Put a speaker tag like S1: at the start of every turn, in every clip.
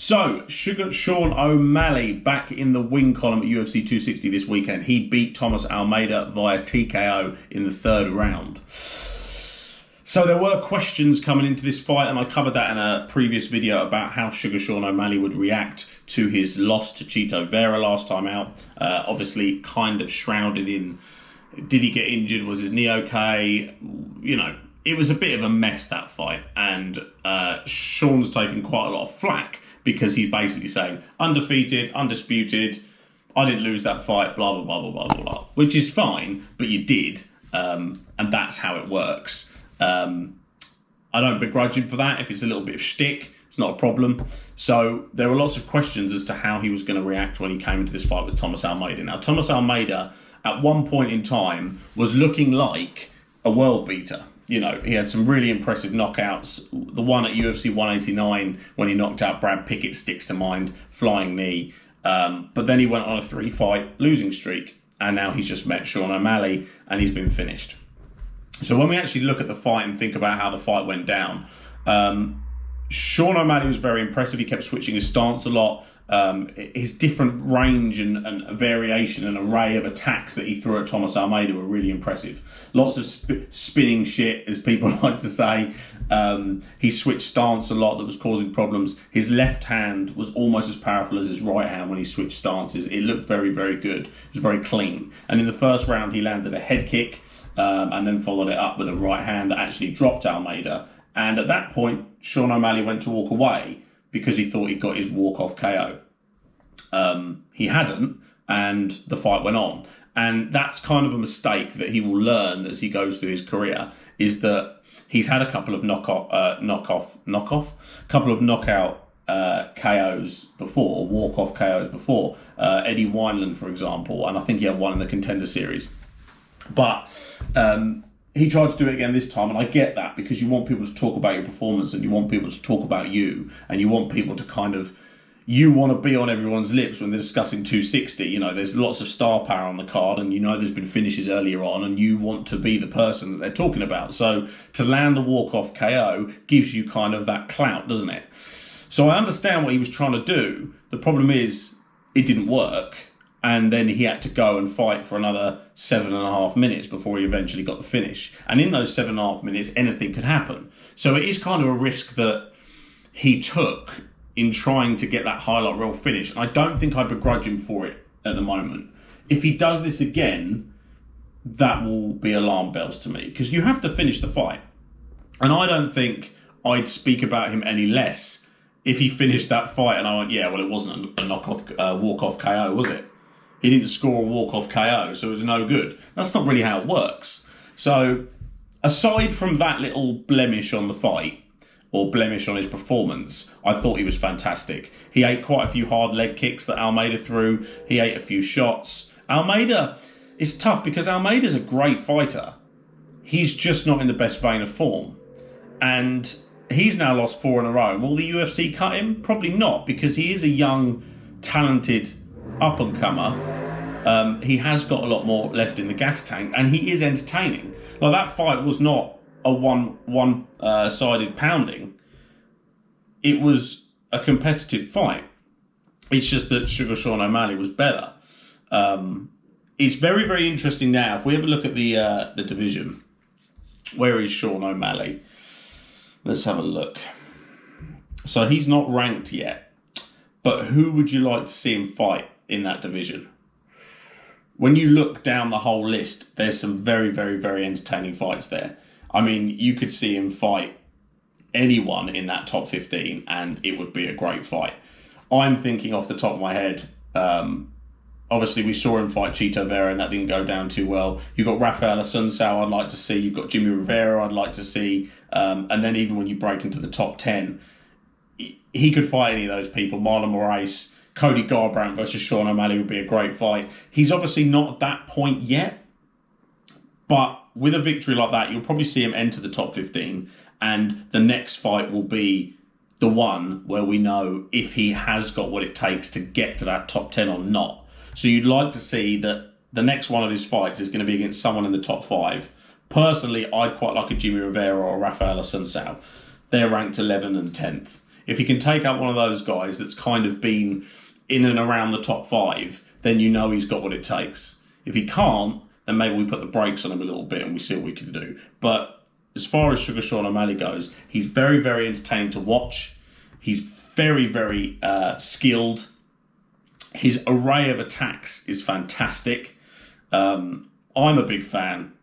S1: So, Sugar Sean O'Malley back in the win column at UFC 260 this weekend. He beat Thomas Almeida via TKO in the third round. So there were questions coming into this fight, and I covered that in a previous video about how Sugar Sean O'Malley would react to his loss to Chito Vera last time out. Obviously, kind of shrouded in, did he get injured? Was his knee okay? You know, it was a bit of a mess, that fight. And Sean's taken quite a lot of flack because he's basically saying, undefeated, undisputed, I didn't lose that fight, blah, blah, blah, blah, blah, blah. Which is fine, but you did. And that's how it works. I don't begrudge him for that. If it's a little bit of shtick, it's not a problem. So there were lots of questions as to how he was going to react when he came into this fight with Thomas Almeida. Now, Thomas Almeida, at one point in time, was looking like a world beater. You know, he had some really impressive knockouts. The one at UFC 189 when he knocked out Brad Pickett sticks to mind, flying knee. But then he went on a 3-fight losing streak. And now he's just met Sean O'Malley and he's been finished. So when we actually look at the fight and think about how the fight went down, Sean O'Malley was very impressive. He kept switching his stance a lot. His different range and variation and array of attacks that he threw at Thomas Almeida were really impressive. Lots of spinning shit, as people like to say. He switched stance a lot that was causing problems. His left hand was almost as powerful as his right hand when he switched stances. It looked very, very good. It was very clean. And in the first round, he landed a head kick and then followed it up with a right hand that actually dropped Almeida. And at that point, Sean O'Malley went to walk away because he thought he got his walk-off KO. He hadn't, and the fight went on. And that's kind of a mistake that he will learn as he goes through his career, is that he's had a couple of knockout KOs before, walk-off KOs before. Eddie Wineland, for example, and I think he had one in the Contender Series. But he tried to do it again this time, and I get that, because you want people to talk about your performance and you want people to talk about you, and you want people to kind of, you want to be on everyone's lips when they're discussing 260. You know, there's lots of star power on the card, and you know there's been finishes earlier on, and you want to be the person that they're talking about. So to land the walk-off KO gives you kind of that clout, doesn't it? So I understand what he was trying to do. The problem is it didn't work. And then he had to go and fight for another 7.5 minutes before he eventually got the finish. And in those 7.5 minutes, anything could happen. So it is kind of a risk that he took in trying to get that highlight reel finish. I don't think I begrudge him for it at the moment. If he does this again, that will be alarm bells to me, because you have to finish the fight. And I don't think I'd speak about him any less if he finished that fight and I went, yeah, well, it wasn't a walk-off KO, was it? He didn't score a walk-off KO, so it was no good. That's not really how it works. So, aside from that little blemish on the fight, or blemish on his performance, I thought he was fantastic. He ate quite a few hard leg kicks that Almeida threw. He ate a few shots. Almeida, it's tough because Almeida's a great fighter. He's just not in the best vein of form. And he's now lost 4 in a row. Will the UFC cut him? Probably not, because he is a young, talented up-and-comer. He has got a lot more left in the gas tank, and he is entertaining. Like, that fight was not a one-sided pounding. It was a competitive fight. It's just that Sugar Sean O'Malley was better. It's very, very interesting now. If we have a look at the division, where is Sean O'Malley? Let's have a look. So he's not ranked yet, but who would you like to see him fight in that division? When you look down the whole list, there's some very, very, very entertaining fights there. I mean, you could see him fight anyone in that top 15 and it would be a great fight. I'm thinking off the top of my head, obviously we saw him fight Chito Vera and that didn't go down too well. You've got Rafael Assunção I'd like to see. You've got Jimmy Rivera I'd like to see. And then even when you break into the top 10, he could fight any of those people. Marlon Moraes, Cody Garbrandt versus Sean O'Malley would be a great fight. He's obviously not at that point yet, but with a victory like that, you'll probably see him enter the top 15, and the next fight will be the one where we know if he has got what it takes to get to that top 10 or not. So you'd like to see that the next one of his fights is going to be against someone in the top 5. Personally, I'd quite like a Jimmy Rivera or a Rafael Assunção. They're ranked 11th and 10th. If he can take out one of those guys that's kind of been in and around the top 5, then you know he's got what it takes. If he can't, then maybe we put the brakes on him a little bit and we see what we can do. But as far as Sugar Sean O'Malley goes, he's very, very entertaining to watch. He's very, very skilled. His array of attacks is fantastic. I'm a big fan.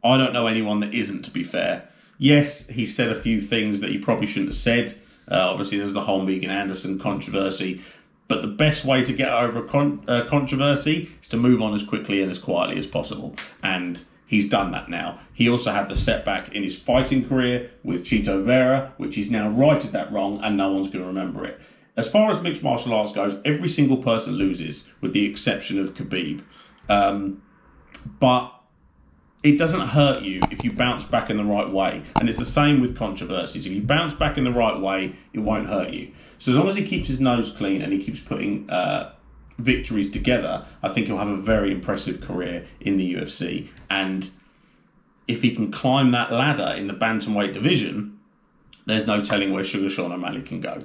S1: I don't know anyone that isn't, to be fair. Yes, he said a few things that he probably shouldn't have said. Obviously, there's the whole Megan Anderson controversy. But the best way to get over a controversy is to move on as quickly and as quietly as possible. And he's done that now. He also had the setback in his fighting career with Chito Vera, which he's now righted that wrong and no one's going to remember it. As far as mixed martial arts goes, every single person loses, with the exception of Khabib. But it doesn't hurt you if you bounce back in the right way. And it's the same with controversies. If you bounce back in the right way, it won't hurt you. So as long as he keeps his nose clean and he keeps putting victories together, I think he'll have a very impressive career in the UFC. And if he can climb that ladder in the bantamweight division, there's no telling where Sugar Sean O'Malley can go.